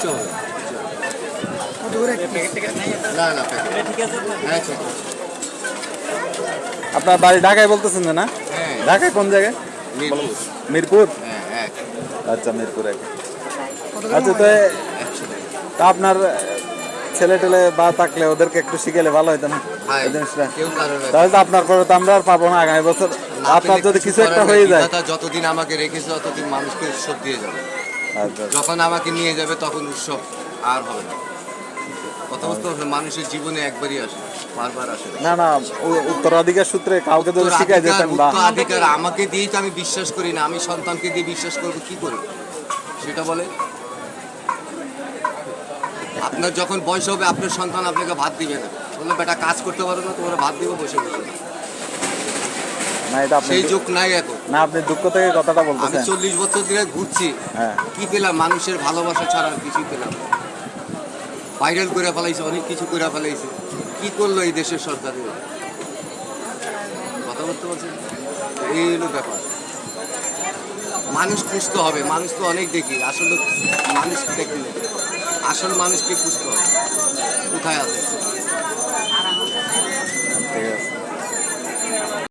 কিছু হবে না না ঠিক আছে। হ্যাঁ ঠিক আছে। আপনার বাড়ি ঢাকায় বলতেছেন যে না? হ্যাঁ ঢাকায় কোন জায়গায়? মিরপুর। মিরপুর। হ্যাঁ এক আচ্ছা, মিরপুর এক। আচ্ছা, তো 100 টাকা। তা আপনার ছেলে টেলে বা থাকলে ওদেরকে একটু শিখালে ভালো হতো না ভাই এই জিনিসটা? কেউ কারোর তাহলে তো আপনার পরে তো আমরা আর পাবো না আগামী বছর। না আপনার পেলে যদি কিছু একটা করার নাই। হয়ে যায়। বিধাতা যতদিন আমাকে রেখেছে ততদিন মানুষকে উৎসব দিয়ে যাবে। আচ্ছা, যখন আমাকে নিয়ে যাবে তখন উৎসব আর হবে না। কথা বুঝতে পারছেন? মানুষের জীবনে একবারই আসে, বারবার আসে না। না না, উত্তরাধিকার সূত্রে কাউকে যদি শিখাই যেতেন বা উত্তরাধিকার আমাকে দিয়েই তো আমি বিশ্বাস করি না। আমি সন্তানকে দিয়ে বিশ্বাস করবো কি করে সেটা বলে? আপনার যখন বয়স হবে আপনার সন্তান আপনাকে ভাত দিবে না, বললো বেটা কাজ করতে পারো না, তোমরা ভাত দিব বসে বসে। না, এটা আপনি সেই যুগ নাই এখন। না, আপনি দুঃখ থেকে কথাটা আমি বলতেছেন। 40 বছর ধরে ঘুরছি, হ্যাঁ, কি পেলাম? মানুষের ভালোবাসা ছাড়া আর কিছুই পেলাম না। ভাইরাল করে ফেলাইছে, অনেক কিছু করে ফেলাইছে। কি করলো এই দেশের সরকার? কথা বলতে পারছেন? এই হলো ব্যাপার। মানুষ খুঁজতে হবে। মানুষ তো অনেক দেখি, আসলে মানুষ দেখি না। আসল মানুষকে খুঁজতে হবে কোথায় আছে।